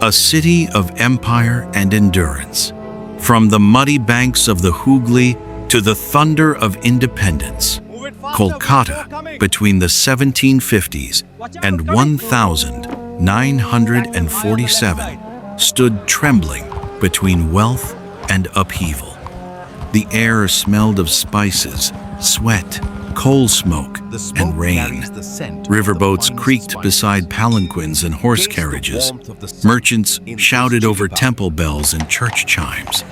a city of empire and endurance. From the muddy banks of the Hooghly to the thunder of independence, Kolkata, between the 1750s and 1947, stood trembling between wealth and upheaval. The air smelled of spices, sweat, coal smoke, and rain. Riverboats creaked beside palanquins and horse carriages. Merchants shouted over temple bells and church chimes.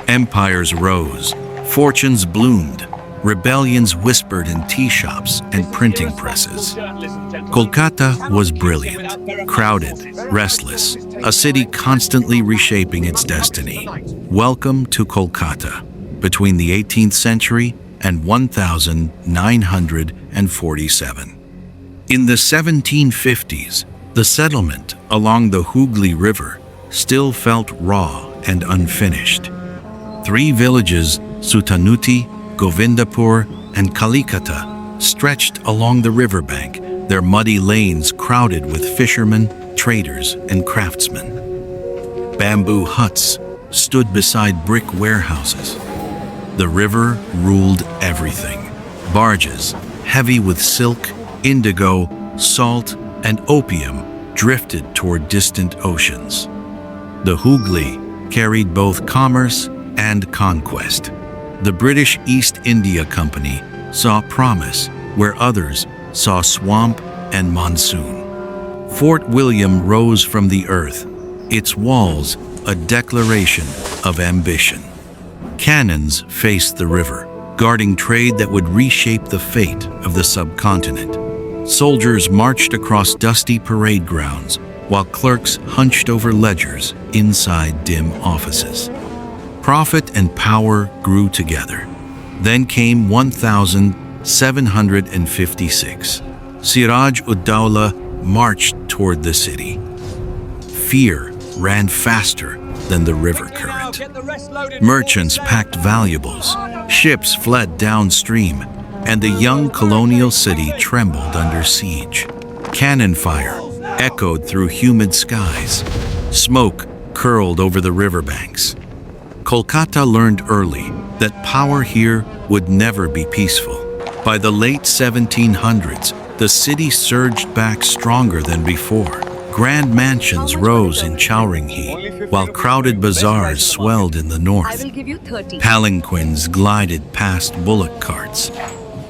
Empires rose, fortunes bloomed, rebellions whispered in tea shops and printing presses. Kolkata was brilliant, crowded, restless, a city constantly reshaping its destiny. Welcome to Kolkata, between the 18th century and 1947. In the 1750s, the settlement along the Hooghly River still felt raw and unfinished. 3 villages, Sutanuti, Govindapur, and Kalikata, stretched along the riverbank, their muddy lanes crowded with fishermen, traders, and craftsmen. Bamboo huts stood beside brick warehouses. The river ruled everything. Barges, heavy with silk, indigo, salt, and opium, drifted toward distant oceans. The Hooghly carried both commerce and conquest. The British East India Company saw promise where others saw swamp and monsoon. Fort William rose from the earth, its walls a declaration of ambition. Cannons faced the river, guarding trade that would reshape the fate of the subcontinent. Soldiers marched across dusty parade grounds, while clerks hunched over ledgers inside dim offices. Profit and power grew together. Then came 1756. Siraj-ud-Dawla marched toward the city. Fear ran faster than the river current. Merchants packed valuables, ships fled downstream, and the young colonial city trembled under siege. Cannon fire echoed through humid skies. Smoke curled over the riverbanks. Kolkata learned early that power here would never be peaceful. By the late 1700s, the city surged back stronger than before. Grand mansions rose in Chowringhi, while crowded bazaars swelled in the north. Palanquins glided past bullock carts.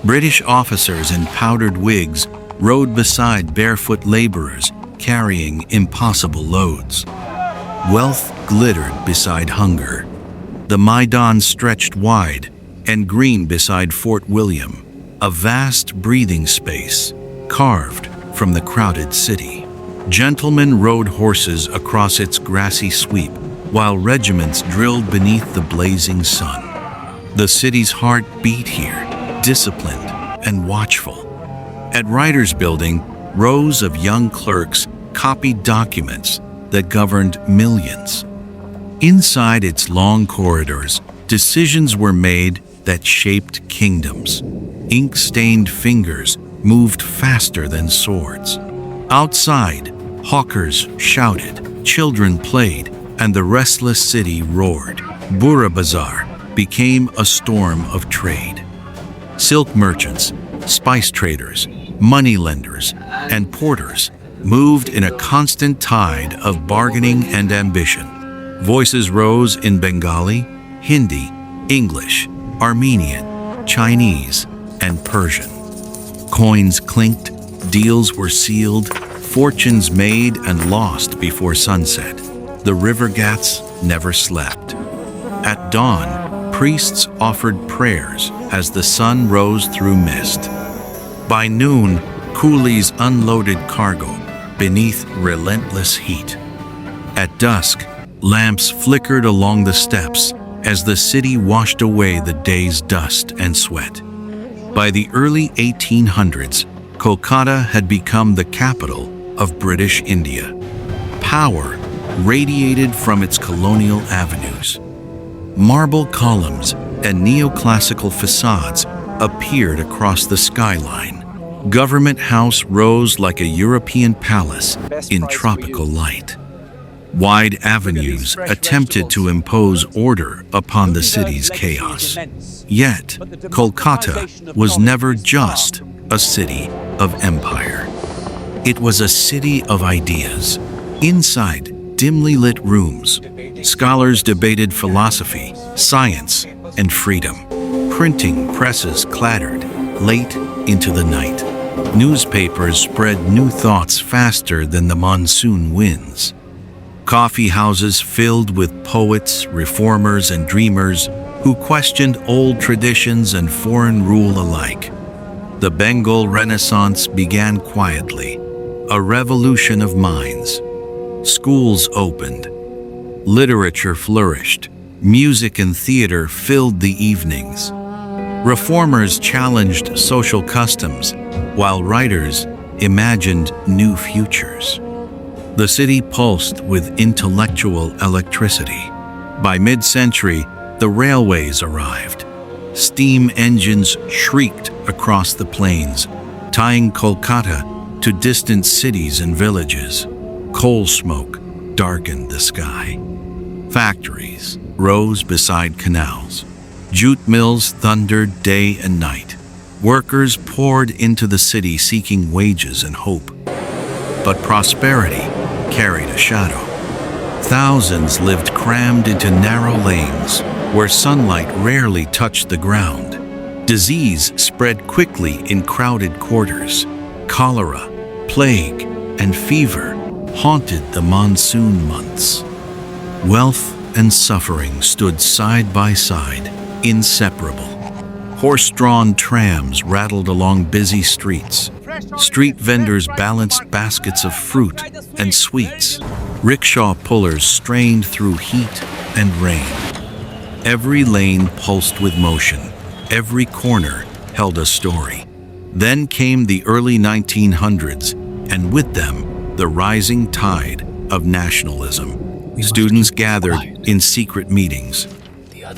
British officers in powdered wigs rode beside barefoot laborers carrying impossible loads. Wealth glittered beside hunger. The Maidan stretched wide and green beside Fort William, a vast breathing space carved from the crowded city. Gentlemen rode horses across its grassy sweep, while regiments drilled beneath the blazing sun. The city's heart beat here, disciplined and watchful. At Writers' Building, rows of young clerks copied documents that governed millions. Inside its long corridors, decisions were made that shaped kingdoms. Ink-stained fingers moved faster than swords. Outside, hawkers shouted, children played, and the restless city roared. Burra Bazaar became a storm of trade. Silk merchants, spice traders, moneylenders, and porters moved in a constant tide of bargaining and ambition. Voices rose in Bengali, Hindi, English, Armenian, Chinese, and Persian. Coins clinked, deals were sealed, fortunes made and lost before sunset. The river ghats never slept. At dawn, priests offered prayers as the sun rose through mist. By noon, coolies unloaded cargo beneath relentless heat. At dusk, lamps flickered along the steps as the city washed away the day's dust and sweat. By the early 1800s, Kolkata had become the capital of British India. Power radiated from its colonial avenues. Marble columns and neoclassical facades appeared across the skyline. Government House rose like a European palace in tropical light. Wide avenues attempted to impose order upon the city's chaos. Yet, Kolkata was never just a city of empire. It was a city of ideas. Inside dimly lit rooms, scholars debated philosophy, science, and freedom. Printing presses clattered late into the night. Newspapers spread new thoughts faster than the monsoon winds. Coffee houses filled with poets, reformers, and dreamers who questioned old traditions and foreign rule alike. The Bengal Renaissance began quietly, a revolution of minds. Schools opened. Literature flourished. Music and theater filled the evenings. Reformers challenged social customs, while writers imagined new futures. The city pulsed with intellectual electricity. By mid-century, the railways arrived. Steam engines shrieked across the plains, tying Kolkata to distant cities and villages. Coal smoke darkened the sky. Factories rose beside canals. Jute mills thundered day and night. Workers poured into the city seeking wages and hope. But prosperity carried a shadow. Thousands lived crammed into narrow lanes where sunlight rarely touched the ground. Disease spread quickly in crowded quarters. Cholera, plague, and fever haunted the monsoon months. Wealth and suffering stood side by side, inseparable. Horse-drawn trams rattled along busy streets. Street vendors balanced baskets of fruit and sweets. Rickshaw pullers strained through heat and rain. Every lane pulsed with motion. Every corner held a story. Then came the early 1900s, and with them, the rising tide of nationalism. Students gathered in secret meetings.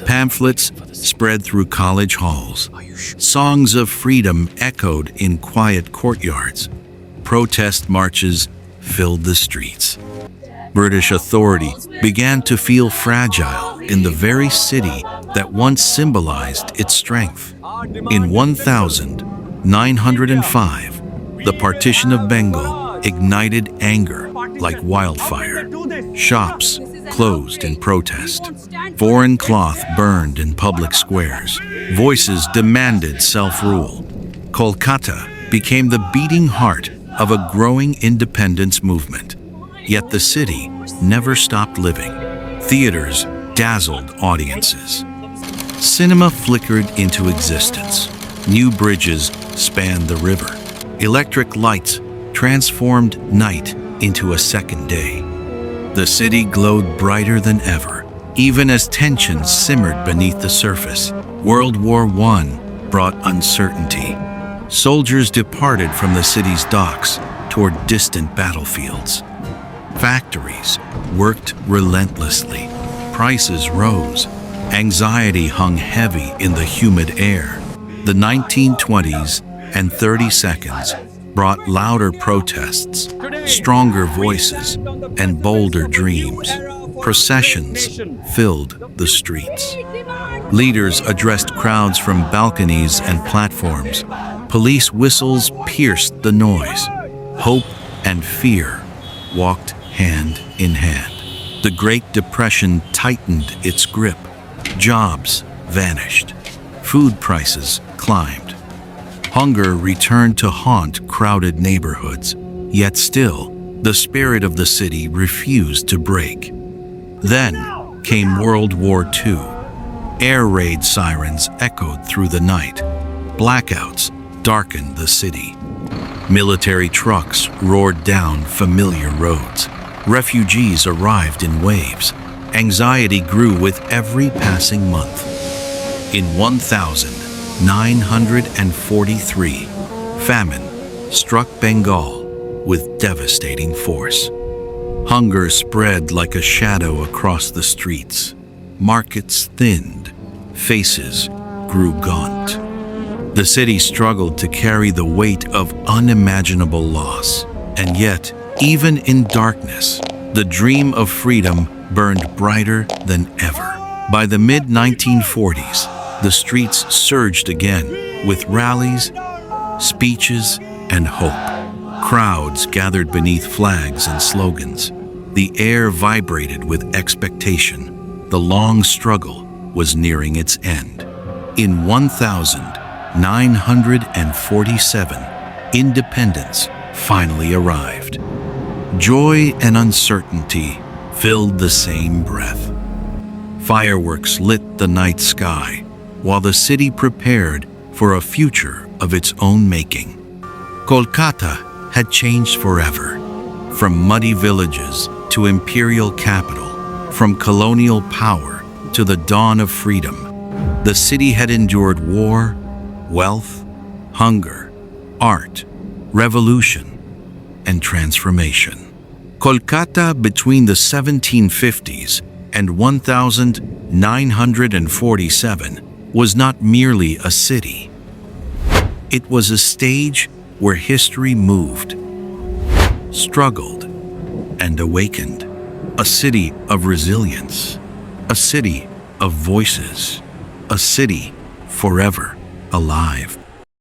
Pamphlets spread through college halls. Songs of freedom echoed in quiet courtyards. Protest marches filled the streets. British authority began to feel fragile in the very city that once symbolized its strength. In 1905, the partition of Bengal ignited anger like wildfire. Shops closed in protest. Foreign cloth burned in public squares. Voices demanded self-rule. Kolkata became the beating heart of a growing independence movement. Yet the city never stopped living. Theaters dazzled audiences. Cinema flickered into existence. New bridges spanned the river. Electric lights transformed night into a second day. The city glowed brighter than ever, even as tensions simmered beneath the surface. World War I brought uncertainty. Soldiers departed from the city's docks toward distant battlefields. Factories worked relentlessly. Prices rose. Anxiety hung heavy in the humid air. The 1920s and 30 seconds brought louder protests, stronger voices, and bolder dreams. Processions filled the streets. Leaders addressed crowds from balconies and platforms. Police whistles pierced the noise. Hope and fear walked hand in hand. The Great Depression tightened its grip. Jobs vanished. Food prices climbed. Hunger returned to haunt crowded neighborhoods. Yet still, the spirit of the city refused to break. Then came World War II. Air raid sirens echoed through the night. Blackouts darkened the city. Military trucks roared down familiar roads. Refugees arrived in waves. Anxiety grew with every passing month. In 1943, famine struck Bengal with devastating force. Hunger spread like a shadow across the streets. Markets thinned. Faces grew gaunt. The city struggled to carry the weight of unimaginable loss. And yet, even in darkness, The dream of freedom burned brighter than ever. By the mid-1940s, the streets surged again with rallies, speeches, and hope. Crowds gathered beneath flags and slogans. The air vibrated with expectation. The long struggle was nearing its end. In 1947, independence finally arrived. Joy and uncertainty filled the same breath. Fireworks lit the night sky, while the city prepared for a future of its own making. Kolkata had changed forever, from muddy villages to imperial capital, from colonial power to the dawn of freedom. The city had endured war, wealth, hunger, art, revolution, and transformation. Kolkata between the 1750s and 1947 was not merely a city. It was a stage where history moved, struggled, and awakened. A city of resilience, a city of voices, a city forever alive.